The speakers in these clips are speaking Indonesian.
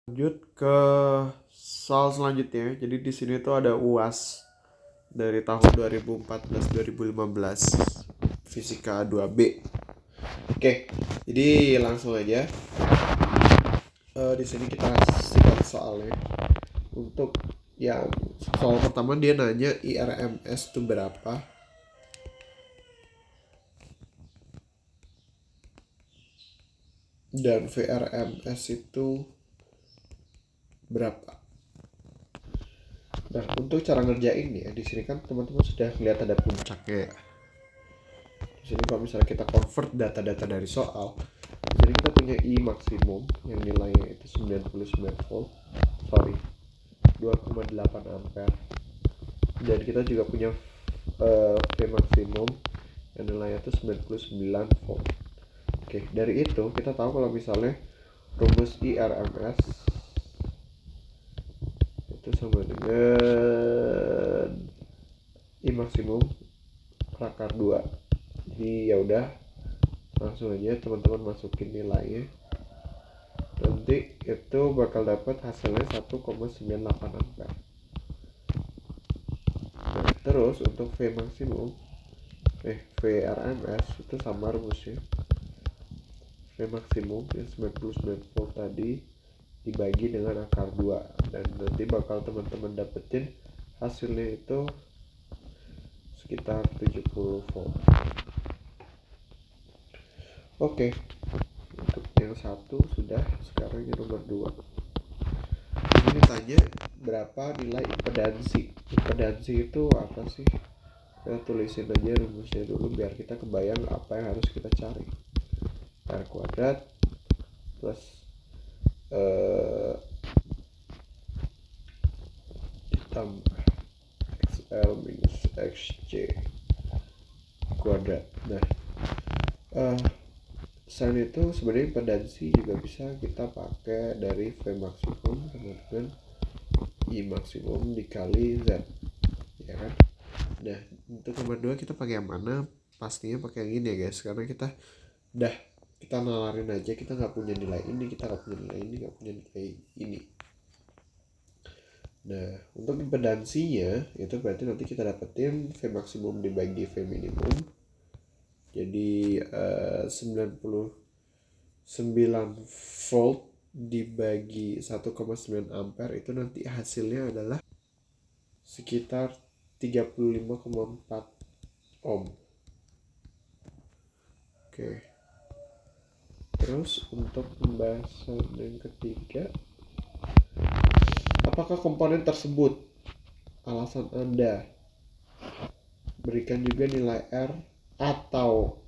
Lanjut ke soal selanjutnya. Jadi di sini tuh ada UAS dari tahun 2014-2015 Fisika 2B. Oke, jadi langsung aja. Di sini kita simak soalnya. Untuk yang soal pertama dia nanya IRMS itu berapa? Dan VRMS itu berapa? Nah, untuk cara ngerjain ya, di sini kan teman-teman sudah lihat ada puncaknya ya. Di sini kalau misalnya kita convert data-data dari soal, di sini kita punya I maksimum yang nilainya itu 99 volt, 2,8 ampere. Dan kita juga punya V maksimum yang nilainya itu 99 volt. Oke, dari itu kita tahu kalau misalnya rumus IRMS itu sama dengan I maksimum per akar 2. Jadi ya udah, langsung aja teman-teman masukin nilainya. Nanti itu bakal dapat hasilnya 1,98 ampere. Nah, terus untuk V maksimum VRMS itu sama rumusnya. V maksimum yang 99 volt tadi dibagi dengan akar 2, dan nanti bakal teman-teman dapetin hasilnya itu sekitar 70 volt. Oke, untuk yang satu sudah. Sekarang yang nomor 2. Ini tanya berapa nilai impedansi. Impedansi itu apa sih? Kita tulisin aja rumusnya dulu biar kita kebayang apa yang harus kita cari. R kuadrat plus ditambah XL minus XC kuadrat. Nah, selain itu sebenarnya impedansi juga bisa kita pakai dari V maksimum sama dengan I maksimum dikali Z, ya kan? Nah, untuk nomor 2 kita pakai yang mana? Pastinya pakai yang ini ya guys, karena kita nalarin aja, kita nggak punya nilai ini, kita nggak punya nilai ini, nggak punya nilai ini. Nah, untuk impedansinya itu berarti nanti kita dapetin V maksimum dibagi V minimum. Jadi 99 volt dibagi 1,9 ampere itu nanti hasilnya adalah sekitar 35,4 ohm. Oke. Terus untuk pembahasan yang ketiga, apakah komponen tersebut? Alasan Anda. Berikan juga nilai R atau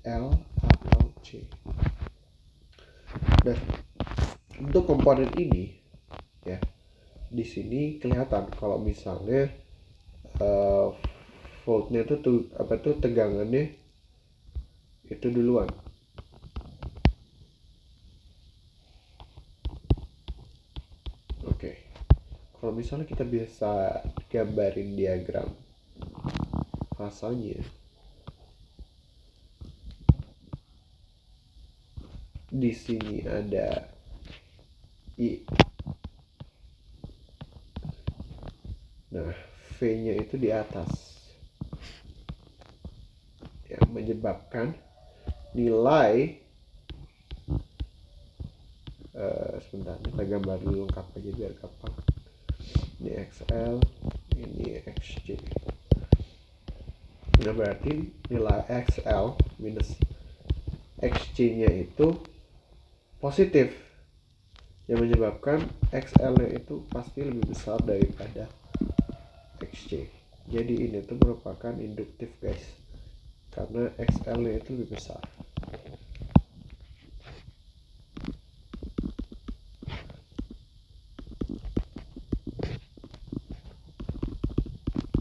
L atau C. Nah, untuk komponen ini ya, di sini kelihatan kalau misalnya voltnya itu tegangannya itu duluan. Oke. Kalau misalnya kita bisa gambarin diagram fasanya, di sini ada I. Nah, V-nya itu di atas, yang menyebabkan nilai sebentar, kita gambar dulu lengkap aja biar gampang. Ini XL, ini XC. Nah, berarti nilai XL minus XC-nya itu positif, yang menyebabkan XL-nya itu pasti lebih besar daripada XC. Jadi ini tuh merupakan induktif guys, karena XL-nya itu lebih besar.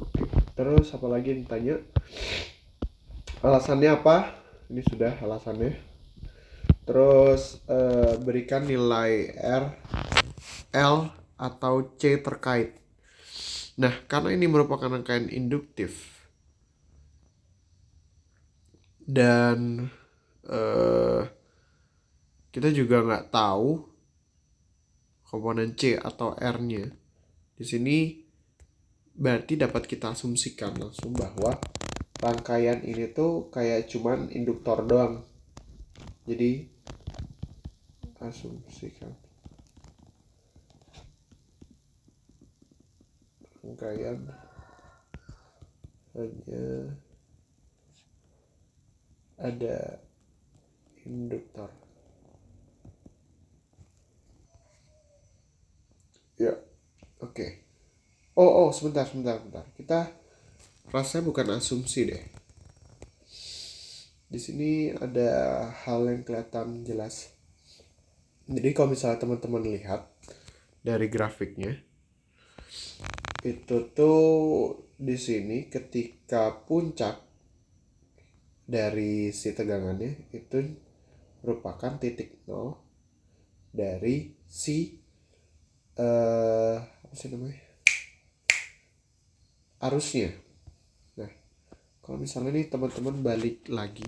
Oke, terus apa lagi yang ditanya? Alasannya apa? Ini sudah alasannya. Terus berikan nilai R, L, atau C terkait. Nah, karena ini merupakan rangkaian induktif dan kita juga nggak tahu komponen C atau R-nya. Di sini berarti dapat kita asumsikan langsung bahwa rangkaian ini tuh kayak cuman induktor doang. Jadi asumsikan rangkaian hanya ada induktor. Ya, oke. Oh, sebentar. Kita rasanya bukan asumsi deh. Di sini ada hal yang kelihatan jelas. Jadi kalau misalnya teman-teman lihat dari grafiknya, itu tuh di sini ketika puncak dari si tegangannya itu merupakan titik nol dari si apa sih namanya, arusnya. Nah, kalau misalnya nih teman-teman balik lagi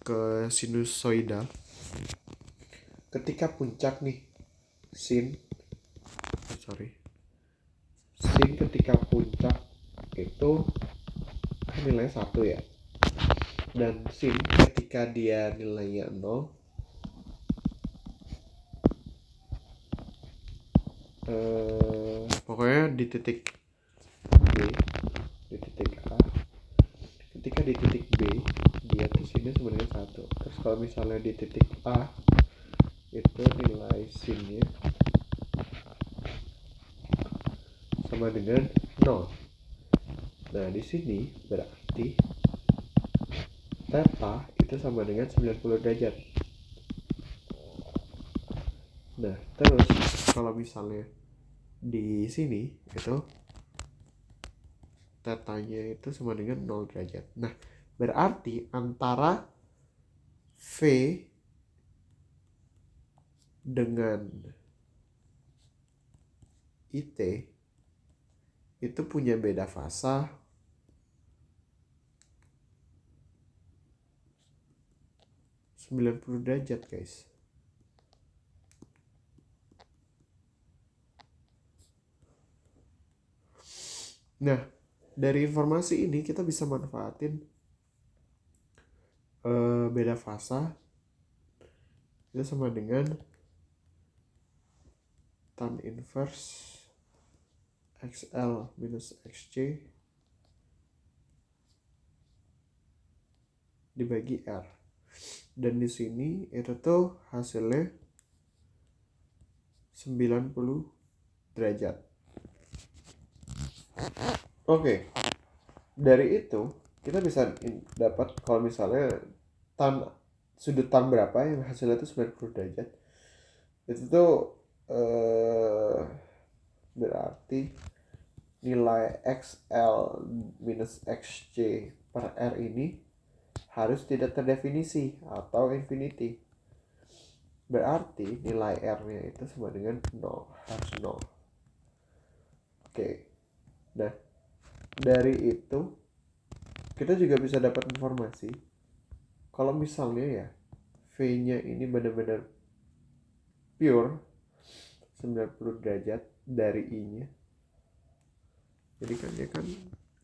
ke sinusoidal, ketika puncak nih sin ketika puncak itu kan nilainya 1 ya, dan sin ketika dia nilainya 0 pokoknya di titik B, di titik A, ketika di titik B dia tuh sinnya sebenarnya 1. Terus kalau misalnya di titik A itu nilai sinnya sama dengan 0. Nah, di sini berarti theta itu sama dengan 90 derajat. Nah, terus kalau misalnya di sini itu tetanya itu sama dengan 0 derajat. Nah, berarti antara V dengan IT itu punya beda fasa 90 derajat, guys. Nah, dari informasi ini kita bisa manfaatin beda fasa itu sama dengan tan inverse XL minus XC dibagi R. Dan di sini itu tuh hasilnya 90 derajat. Oke. Dari itu kita bisa dapat kalau misalnya sudut tan berapa yang hasilnya itu 90 derajat. Itu tuh berarti nilai XL minus XC per R ini harus tidak terdefinisi atau infinity. Berarti nilai R-nya itu sama dengan 0, harus 0. Oke. Nah, dari itu kita juga bisa dapat informasi kalau misalnya ya V-nya ini benar-benar pure 90 derajat dari I-nya. Jadi kan dia kan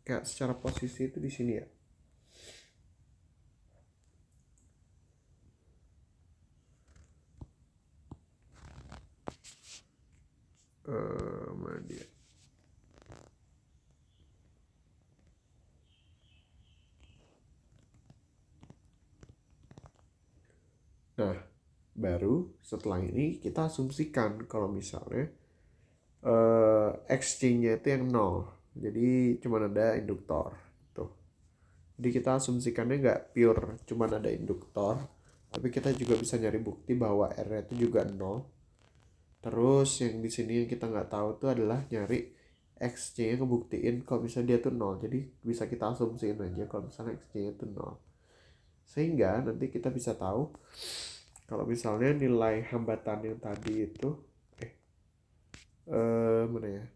kayak secara posisi itu di sini ya. Mana dia? Nah, baru setelah ini kita asumsikan kalau misalnya XC-nya itu yang 0. Jadi cuma ada induktor tuh. Jadi kita asumsikannya nggak pure cuma ada induktor, tapi kita juga bisa nyari bukti bahwa R-nya itu juga 0. Terus yang di sini yang kita nggak tahu tuh adalah nyari XC-nya, ngebuktiin kalau misalnya dia tuh 0. Jadi bisa kita asumsiin aja kalau misalnya XC-nya itu 0. Sehingga nanti kita bisa tahu kalau misalnya nilai hambatan yang tadi itu mana ya?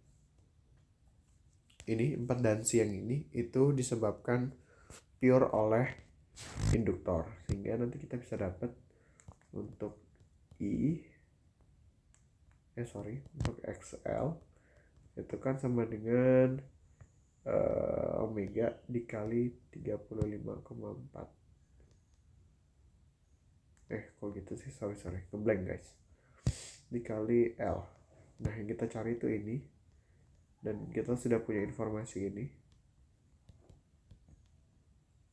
Ini impedansi yang ini itu disebabkan pure oleh induktor. Sehingga nanti kita bisa dapat untuk I untuk XL itu kan sama dengan omega dikali 35,4. Kok gitu sih, sorry ngeblank guys, dikali L. Nah yang kita cari itu ini, dan kita sudah punya informasi ini.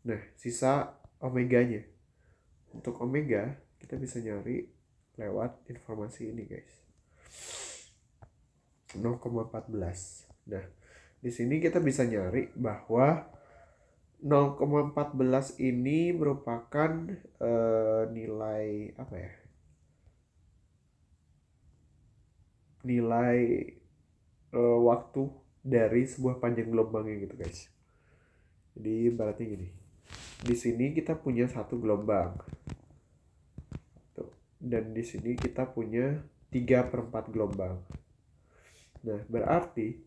Nah sisa omeganya, untuk omega kita bisa nyari lewat informasi ini guys, 0,14. Nah di sini kita bisa nyari bahwa 0,14 ini merupakan nilai apa ya? Nilai waktu dari sebuah panjang gelombangnya gitu guys. Jadi ibaratnya gini. Di sini kita punya satu gelombang. Tuh. Dan di sini kita punya 3/4 gelombang. Nah, berarti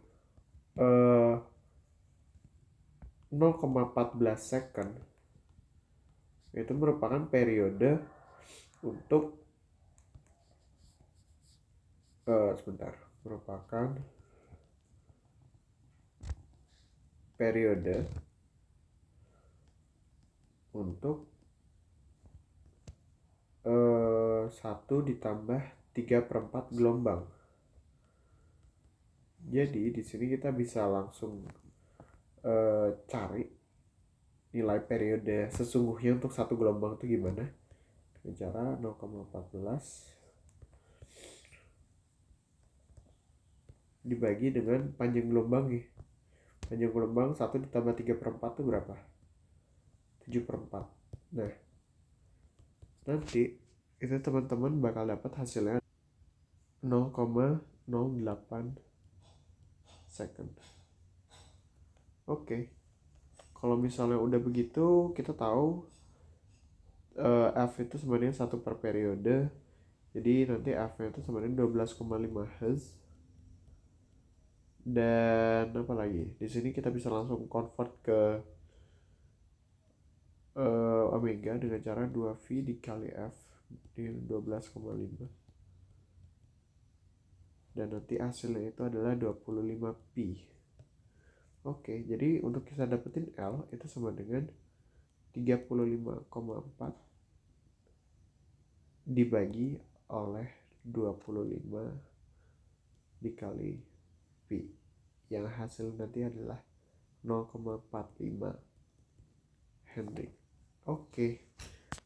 0,14 second itu merupakan periode untuk merupakan periode untuk 1 ditambah 3/4 gelombang. Jadi di sini kita bisa langsung cari nilai periode sesungguhnya untuk satu gelombang itu gimana dengan cara 0,14 dibagi dengan panjang gelombangnya. Panjang gelombang 1 ditambah 3/4 itu berapa? 7/4. Nah nanti itu teman-teman bakal dapat hasilnya 0,08 second. Oke. Kalau misalnya udah begitu, kita tahu F itu sebenarnya 1 per periode. Jadi nanti F-nya itu sebenarnya 12,5 Hz. Dan apa lagi? Di sini kita bisa langsung convert ke omega dengan cara 2V dikali F di 12,5. Dan nanti hasilnya itu adalah 25pi. Oke, jadi untuk kita dapetin L itu sama dengan 35,4 dibagi oleh 25 dikali pi, yang hasil nanti adalah 0,45 Henry. Oke,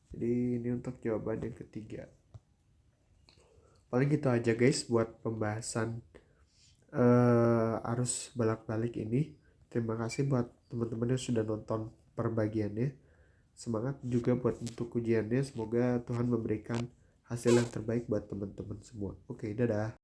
jadi ini untuk jawaban yang ketiga. Paling gitu aja guys buat pembahasan arus bolak-balik ini. Terima kasih buat teman-teman yang sudah nonton perbagiannya. Semangat juga buat untuk ujiannya. Semoga Tuhan memberikan hasil yang terbaik buat teman-teman semua. Oke, dadah.